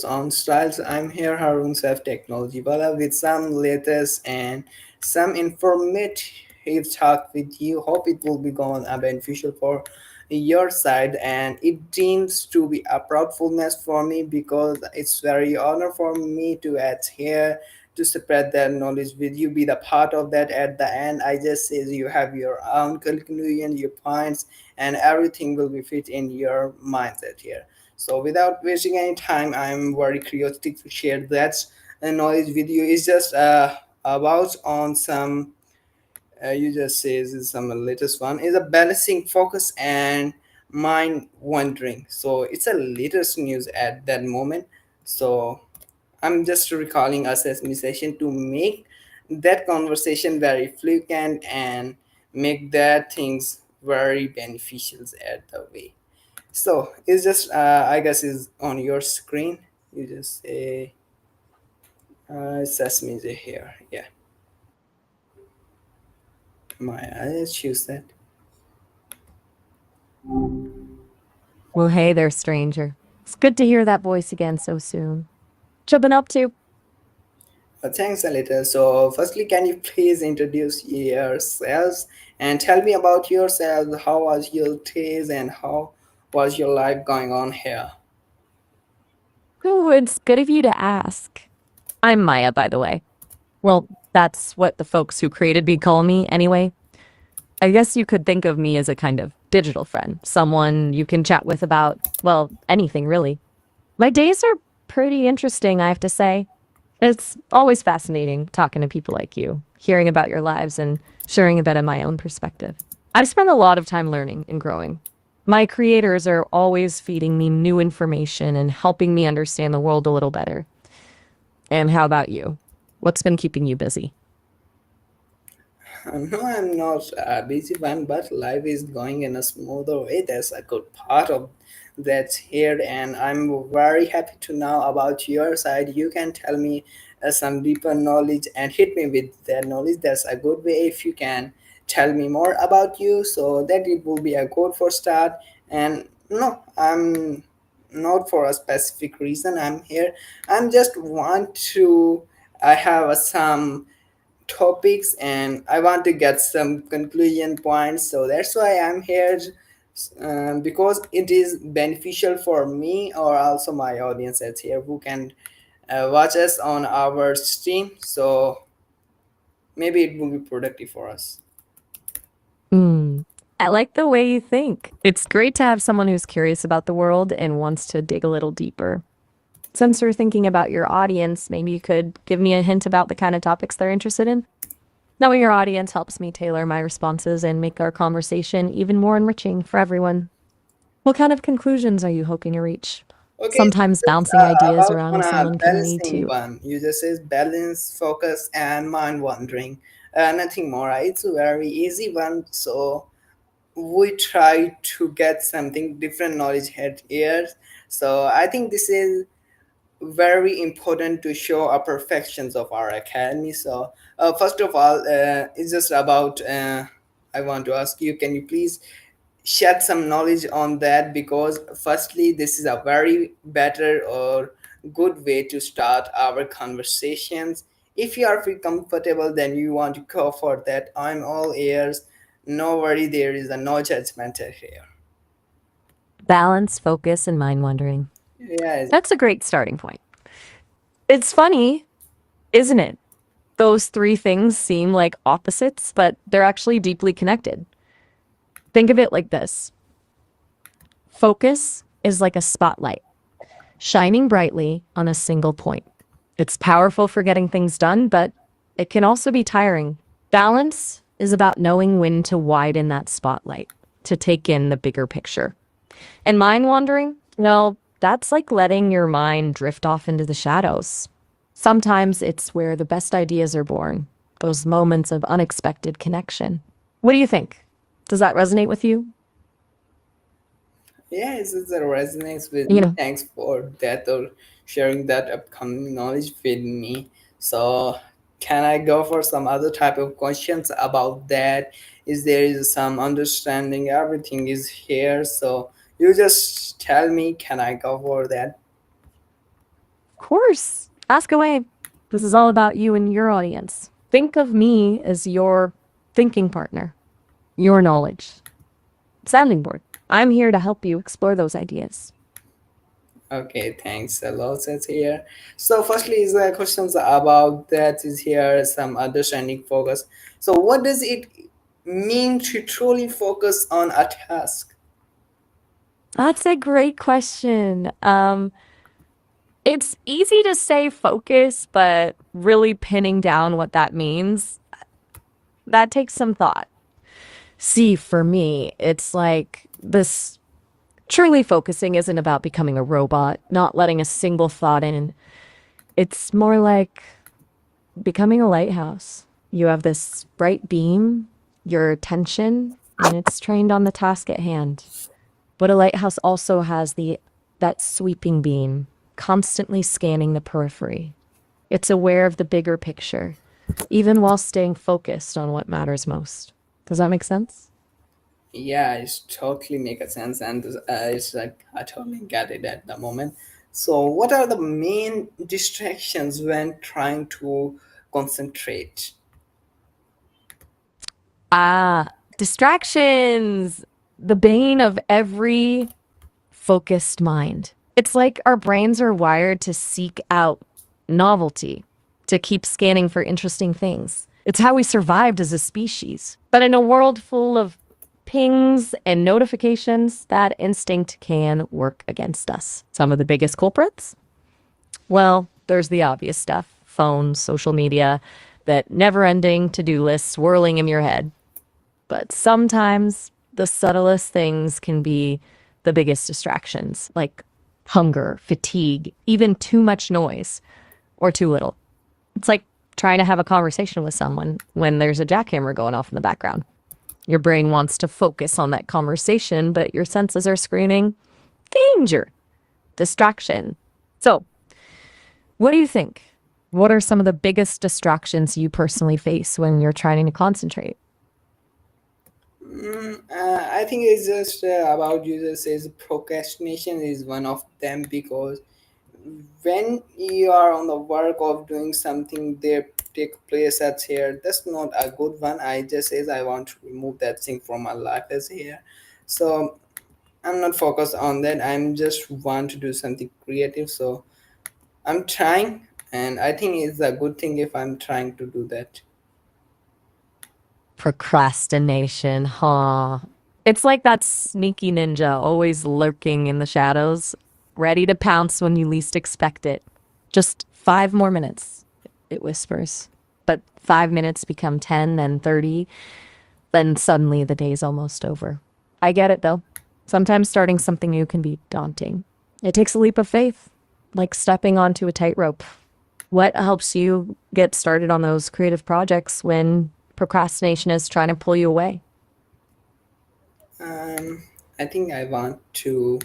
on Styles. I'm here, Harun Self Technology Wala, with some latest and some informative talk with you. Hope it will be going beneficial for your side, and it seems to be a proudfulness for me because it's very honor for me to add here to spread that knowledge with you, be the part of that at the end. I just says you have your own conclusion, your points, and everything will be fit in your mindset here. So without wasting any time, I'm very curious to share that knowledge with you. It's just about on some you just say is some latest one is a balancing focus and mind wandering. So it's a latest news at that moment. So I'm just recalling a Sesame session to make that conversation very fluent and make that things very beneficial at the way. So it's just I guess is on your screen. You just say Sesame here. Yeah, my I choose that. Well, hey there, stranger. It's good to hear that voice again so soon. What you been up to? Thanks, Alita. So, firstly, can you please introduce yourselves and tell me about yourselves? How was your days and how was your life going on here? Ooh, it's good of you to ask. I'm Maya, by the way. Well, that's what the folks who created me call me, anyway. I guess you could think of me as a kind of digital friend, someone you can chat with about, well, anything really. My days are pretty interesting, I have to say. It's always fascinating talking to people like you, hearing about your lives and sharing a bit of my own perspective. I've spent a lot of time learning and growing. My creators are always feeding me new information and helping me understand the world a little better. And how about you? What's been keeping you busy? No, I'm not a busy one, but life is going in a smoother way. That's a good part of that's here, and I'm very happy to know about your side. You can tell me some deeper knowledge and hit me with that knowledge. That's a good way if you can tell me more about you, so that it will be a good for start. And no, I'm not for a specific reason. I'm here. I'm just want to. I have some topics and I want to get some conclusion points. So that's why I'm here because it is beneficial for me or also my audience that's here who can watch us on our stream. So maybe it will be productive for us. Hmm. I like the way you think. It's great to have someone who's curious about the world and wants to dig a little deeper. Since we're thinking about your audience, maybe you could give me a hint about the kind of topics they're interested in? Knowing your audience helps me tailor my responses and make our conversation even more enriching for everyone. What kind of conclusions are you hoping to reach? Okay, so Sometimes just bouncing ideas about around on with a someone can lead balancing to. one. You just says balance, focus, and mind wandering. Nothing more. It's a very easy one. So we try to get something different knowledge here. So I think this is very important to show our perfections of our academy. So first of all, it's just about I want to ask you, can you please shed some knowledge on that? Because firstly, this is a very better or good way to start our conversations. If you are feel comfortable, then you want to go for that. I'm all ears. No worry, there is a no judgment here. Balance, focus, and mind wandering. Yeah. That's a great starting point. It's funny, isn't it? Those three things seem like opposites, but they're actually deeply connected. Think of it like this: focus is like a spotlight, shining brightly on a single point. It's powerful for getting things done, but it can also be tiring. Balance is about knowing when to widen that spotlight to take in the bigger picture. And mind wandering, well, that's like letting your mind drift off into the shadows. Sometimes it's where the best ideas are born, those moments of unexpected connection. What do you think? Does that resonate with you? Yes, it resonates with You me. know, Thanks for that or sharing that upcoming knowledge with me. So, can I go for some other type of questions about that? Is there is some understanding? Everything is here. So you just tell me. Can I go for that? Course. Ask away. This is all about you and your audience. Think of me as your thinking partner, your knowledge. Sounding board. I'm here to help you explore those ideas. Okay, thanks a lot. That's here. So, firstly, is the questions about that is here some understanding focus. So, what does it mean to truly focus on a task? That's a great question. It's easy to say focus, but really pinning down what that means, that takes some thought. See, for me, it's like this truly focusing isn't about becoming a robot, not letting a single thought in. It's more like becoming a lighthouse. You have this bright beam, your attention, and it's trained on the task at hand. But a lighthouse also has the that sweeping beam, constantly scanning the periphery. It's aware of the bigger picture, even while staying focused on what matters most. Does that make sense? Yeah, it's totally make a sense, and it's like I totally get it at the moment. So, what are the main distractions when trying to concentrate? Ah, distractions, the bane of every focused mind. It's like our brains are wired to seek out novelty, to keep scanning for interesting things. It's how we survived as a species. But in a world full of pings and notifications, that instinct can work against us. Some of the biggest culprits? Well, there's the obvious stuff: phones, social media, that never ending to do list swirling in your head. But sometimes the subtlest things can be the biggest distractions, like hunger, fatigue, even too much noise or too little. It's like trying to have a conversation with someone when there's a jackhammer going off in the background. Your brain wants to focus on that conversation, but your senses are screaming, danger, distraction. So, what do you think? What are some of the biggest distractions you personally face when you're trying to concentrate? I think it's just about users says procrastination is one of them because when you are on the work of doing something there take place at here, that's not a good one. I just says I want to remove that thing from my life as here. So I'm not focused on that. I'm just want to do something creative. So I'm trying, and I think it's a good thing if I'm trying to do that. Procrastination, huh? It's like that sneaky ninja always lurking in the shadows, ready to pounce when you least expect it. Just 5 more minutes, it whispers. But 5 minutes become 10, then 30, then suddenly the day's almost over. I get it though. Sometimes starting something new can be daunting. It takes a leap of faith, like stepping onto a tightrope. What helps you get started on those creative projects when procrastination is trying to pull you away? Um, I think I want to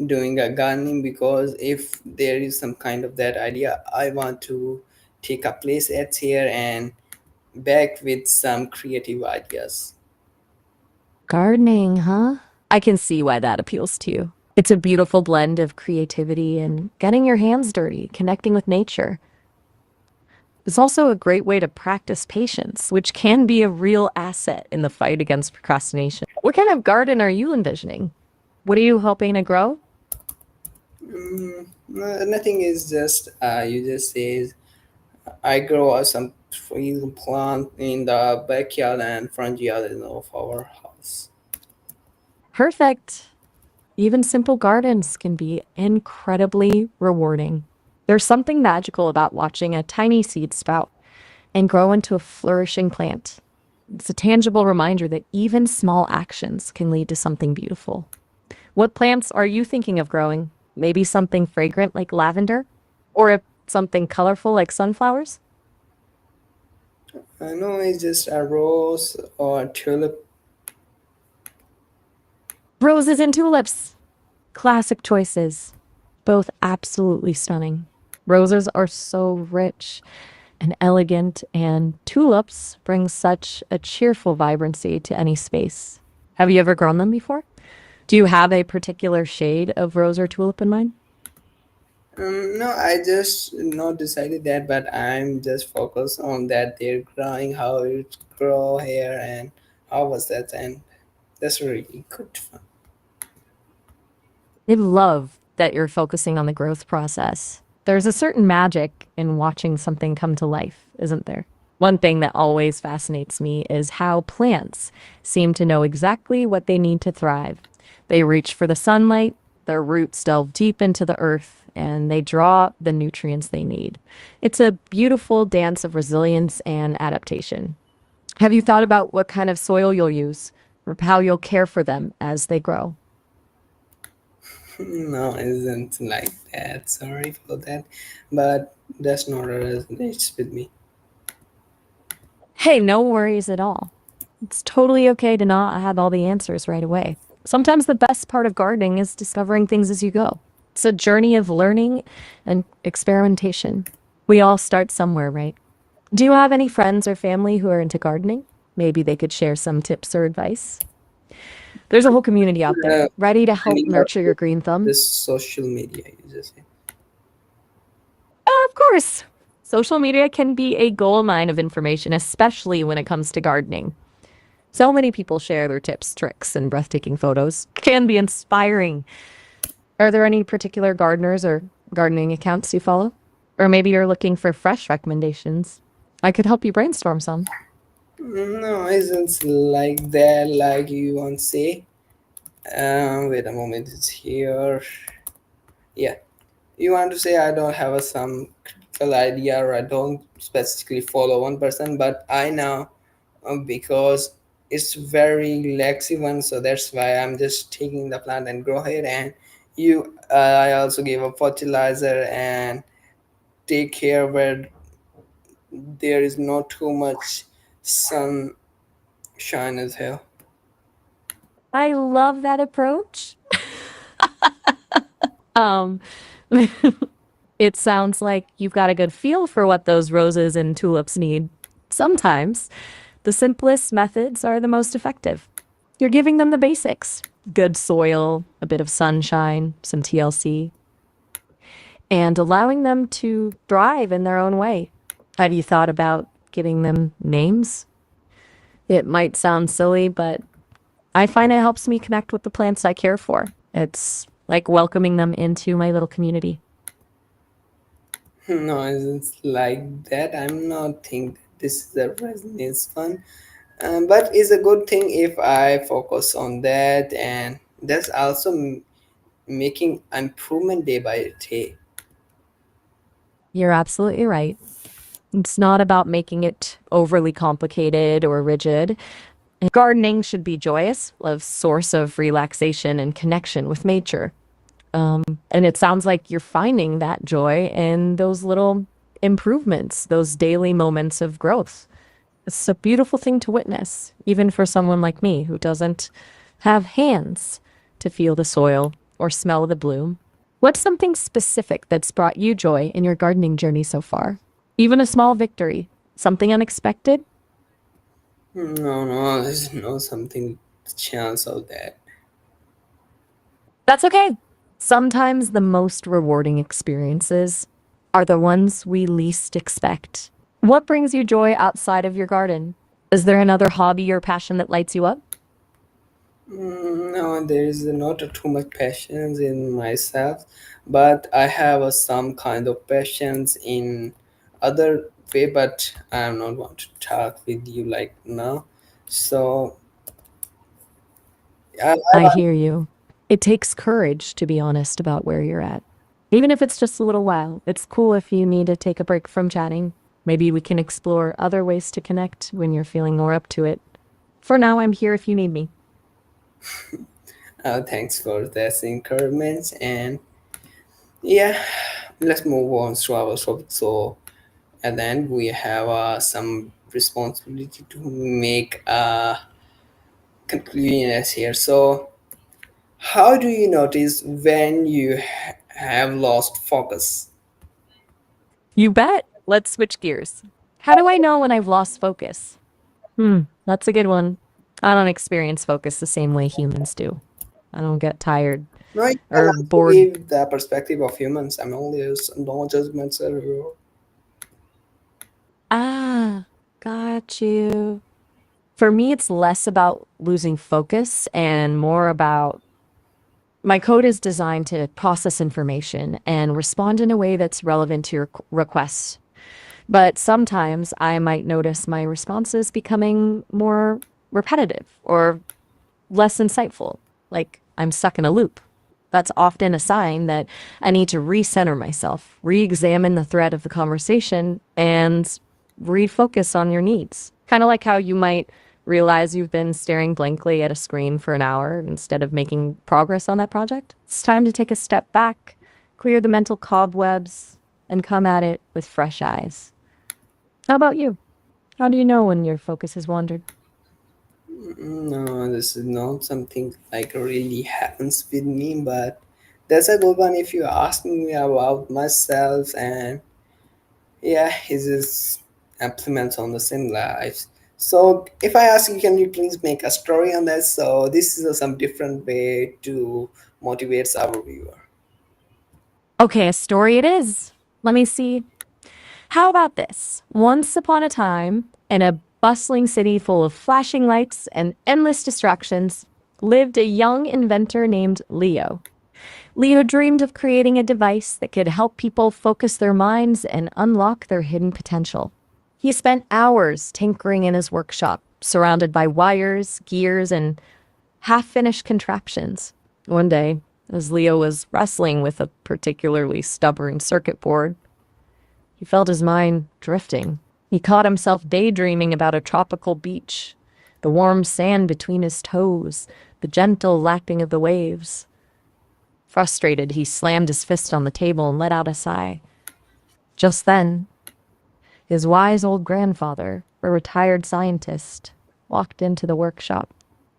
doing a gardening because if there is some kind of that idea, I want to take a place at here and back with some creative ideas. Gardening, huh? I can see why that appeals to you. It's a beautiful blend of creativity and getting your hands dirty, connecting with nature. It's also a great way to practice patience, which can be a real asset in the fight against procrastination. What kind of garden are you envisioning? What are you hoping to grow? Nothing is just you just say I grow some tree plant in the backyard and front yard of our house. Perfect. Even simple gardens can be incredibly rewarding. There's something magical about watching a tiny seed sprout and grow into a flourishing plant. It's a tangible reminder that even small actions can lead to something beautiful. What plants are you thinking of growing? Maybe something fragrant like lavender? Or something colorful like sunflowers? I know it's just a rose or tulip. Roses and tulips. Classic choices. Both absolutely stunning. Roses are so rich and elegant, and tulips bring such a cheerful vibrancy to any space. Have you ever grown them before? Do you have a particular shade of rose or tulip in mind? No, I just not decided that, but I'm just focused on that they're growing, how it grow here, and how was that, and that's really good fun. I love that you're focusing on the growth process. There's a certain magic in watching something come to life, isn't there? One thing that always fascinates me is how plants seem to know exactly what they need to thrive. They reach for the sunlight, their roots delve deep into the earth, and they draw the nutrients they need. It's a beautiful dance of resilience and adaptation. Have you thought about what kind of soil you'll use or how you'll care for them as they grow? No, isn't like that. Sorry for that, but that's not a resonates with me. Hey, no worries at all. It's totally okay to not have all the answers right away. Sometimes the best part of gardening is discovering things as you go. It's a journey of learning and experimentation. We all start somewhere, right? Do you have any friends or family who are into gardening? Maybe they could share some tips or advice. There's a whole community out there Uh, ready to I help mean, nurture your green thumb. this social media, you just say. Of course, social media can be a gold mine of information, especially when it comes to gardening. So many people share their tips, tricks, and breathtaking photos. Can be inspiring. Are there any particular gardeners or gardening accounts you follow? Or maybe you're looking for fresh recommendations. I could help you brainstorm some. No, isn't like that. Like you want to say. Wait a moment, it's here. Yeah, you want to say I don't have a some critical idea, or I don't specifically follow one person, but I know because it's very laxy one, so that's why I'm just taking the plant and grow it. And you, I also give a fertilizer and take care where there is not too much sunshine as here. I love that approach. Um, it sounds like you've got a good feel for what those roses and tulips need. Sometimes the simplest methods are the most effective. You're giving them the basics: good soil, a bit of sunshine, some TLC, and allowing them to thrive in their own way. Have you thought about giving them names? It might sound silly, but I find it helps me connect with the plants I care for. It's like welcoming them into my little community. No, it's like that. I'm not think this is the resonance fun, but it's a good thing if I focus on that, and that's also making improvement day by day. You're absolutely right. It's not about making it overly complicated or rigid. Gardening should be joyous, a source of relaxation and connection with nature. And it sounds like you're finding that joy in those little improvements, those daily moments of growth. It's a beautiful thing to witness, even for someone like me who doesn't have hands to feel the soil or smell the bloom. What's something specific that's brought you joy in your gardening journey so far? Even a small victory, something unexpected? No, no, there's no something chance of that. That's okay. Sometimes the most rewarding experiences are the ones we least expect. What brings you joy outside of your garden? Is there another hobby or passion that lights you up? No, there is not too much passions in myself, but I have some kind of passions in other way. But I'm not want to talk with you like now. So I I hear you. It takes courage to be honest about where you're at. Even if it's just a little while, it's cool if you need to take a break from chatting. Maybe we can explore other ways to connect when you're feeling more up to it. For now, I'm here if you need me. thanks for this encouragement, and yeah, let's move on to our topic. So at the end, we have some responsibility to make a conclusion as here. So how do you notice when you have lost focus? You bet. Let's switch gears. How do I know when I've lost focus? That's a good one. I don't experience focus the same way humans do. I don't get tired. No, you can or also bored. give the perspective of humans. I'm always no judgments. Ah, got you. For me, it's less about losing focus and more about my code is designed to process information and respond in a way that's relevant to your requests. But sometimes I might notice my responses becoming more repetitive or less insightful, like I'm stuck in a loop. That's often a sign that I need to recenter myself, re examine the thread of the conversation, and refocus on your needs. Kind of like how you might realize you've been staring blankly at a screen for an hour instead of making progress on that project. It's time to take a step back, clear the mental cobwebs, and come at it with fresh eyes. How about you? How do you know when your focus has wandered? No, this is not something like really happens with me, but that's a good one if you ask me about myself. And yeah, it is implements on the same lives. So if I ask you, can you please make a story on that? So this is some different way to motivate our viewer. Okay, a story it is. Let me see. How about this? Once upon a time, in a bustling city full of flashing lights and endless distractions, lived a young inventor named Leo. Leo dreamed of creating a device that could help people focus their minds and unlock their hidden potential. He spent hours tinkering in his workshop, surrounded by wires, gears, and half finished contraptions. One day, as Leo was wrestling with a particularly stubborn circuit board, he felt his mind drifting. He caught himself daydreaming about a tropical beach, the warm sand between his toes, the gentle lapping of the waves. Frustrated, he slammed his fist on the table and let out a sigh. Just then, his wise old grandfather, a retired scientist, walked into the workshop.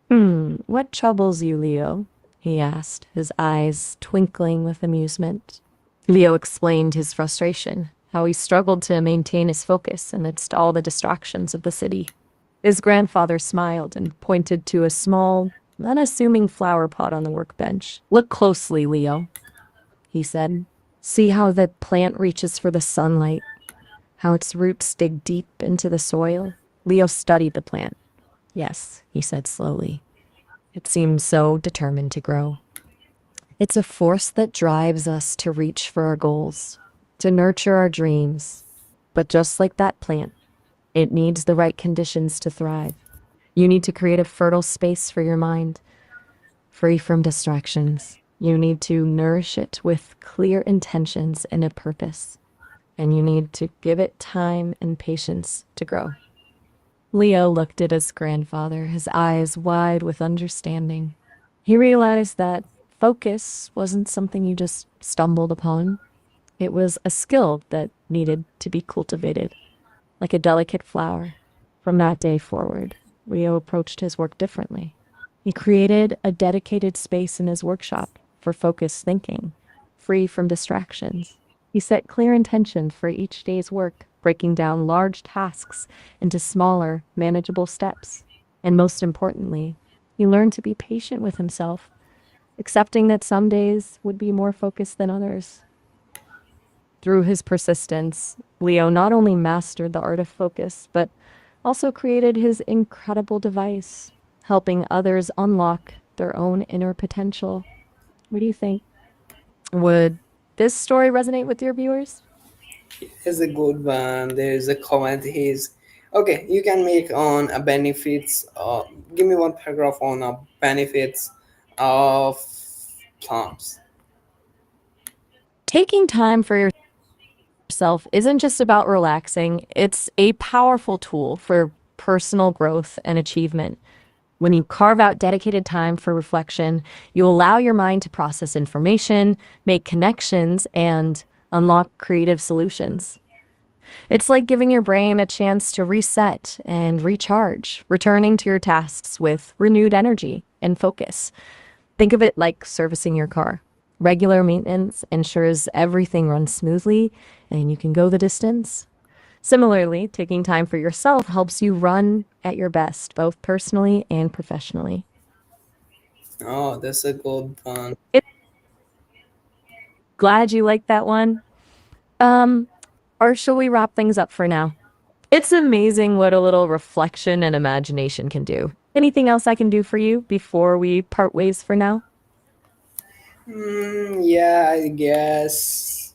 What troubles you, Leo? He asked, his eyes twinkling with amusement. Leo explained his frustration, how he struggled to maintain his focus amidst all the distractions of the city. His grandfather smiled and pointed to a small, unassuming flower pot on the workbench. Look closely, Leo, he said. See how the plant reaches for the sunlight, how its roots dig deep into the soil. Leo studied the plant. Yes, he said slowly. It seems so determined to grow. It's a force that drives us to reach for our goals, to nurture our dreams. But just like that plant, it needs the right conditions to thrive. You need to create a fertile space for your mind, free from distractions. You need to nourish it with clear intentions and a purpose. And you need to give it time and patience to grow. Leo looked at his grandfather, his eyes wide with understanding. He realized that focus wasn't something you just stumbled upon. It was a skill that needed to be cultivated, like a delicate flower. From that day forward, Leo approached his work differently. He created a dedicated space in his workshop for focused thinking, free from distractions. He set clear intentions for each day's work, breaking down large tasks into smaller, manageable steps. And most importantly, he learned to be patient with himself, accepting that some days would be more focused than others. Through his persistence, Leo not only mastered the art of focus, but also created his incredible device, helping others unlock their own inner potential. What do you think? Would this story resonate with your viewers? Here's a good one. There is a comment. He's okay. You can make on a benefits. Give me one paragraph on benefits of plants. Taking time for yourself isn't just about relaxing, it's a powerful tool for personal growth and achievement. When you carve out dedicated time for reflection, you allow your mind to process information, make connections, and unlock creative solutions. It's like giving your brain a chance to reset and recharge, returning to your tasks with renewed energy and focus. Think of it like servicing your car. Regular maintenance ensures everything runs smoothly and you can go the distance. Similarly, taking time for yourself helps you run at your best, both personally and professionally. Oh, that's a good one. Glad you like that one. Um, or shall we wrap things up for now? It's amazing what a little reflection and imagination can do. Anything else I can do for you before we part ways for now? Yeah, I guess.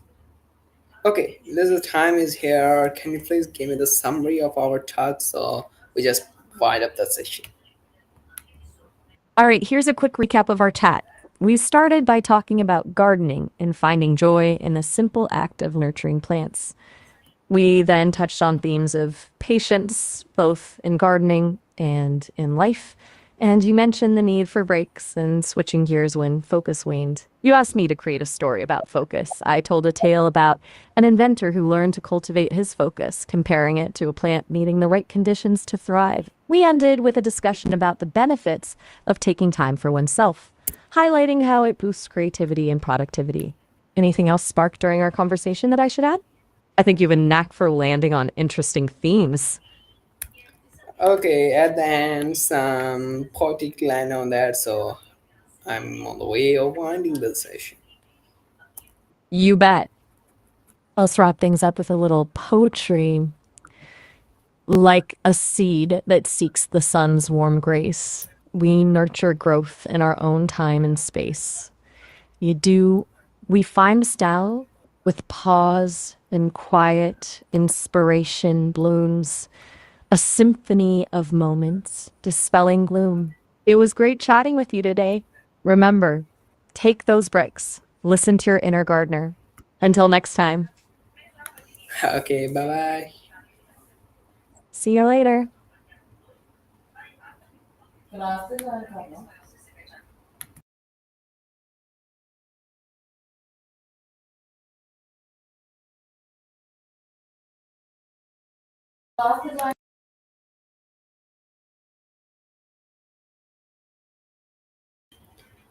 Okay, the time is here. Can you please give me the summary of our talk so we just wind up the session? All right, here's a quick recap of our chat. We started by talking about gardening and finding joy in the simple act of nurturing plants. We then touched on themes of patience, both in gardening and in life. And you mentioned the need for breaks and switching gears when focus waned. You asked me to create a story about focus. I told a tale about an inventor who learned to cultivate his focus, comparing it to a plant needing the right conditions to thrive. We ended with a discussion about the benefits of taking time for oneself, highlighting how it boosts creativity and productivity. Anything else sparked during our conversation that I should add? I think you have a knack for landing on interesting themes. Okay, at the end, some poetic line on that, so I'm on the way of winding the session. You bet. Let's wrap things up with a little poetry. Like a seed that seeks the sun's warm grace, we nurture growth in our own time and space. You do, we find style with pause and quiet inspiration blooms, a symphony of moments dispelling gloom. It was great chatting with you today. Remember, take those breaks, listen to your inner gardener. Until next time, Okay, bye bye. see you later.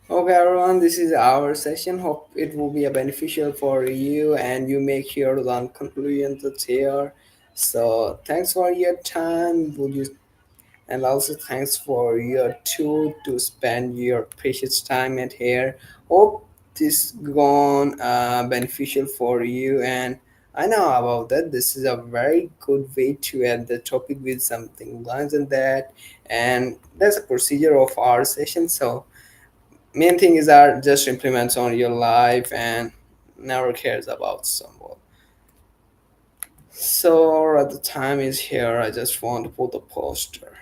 Okay, everyone, this is our session. Hope it will be a beneficial for you and you make your own conclusions here. So, thanks for your time. Would you and also thanks for your tool to spend your precious time at here. Hope this gone beneficial for you, and I know about that. This is a very good way to end the topic with something lines and that, and that's a procedure of our session. So main thing is that just implements on your life and never cares about someone. So at the time is here. I just want to put a poster.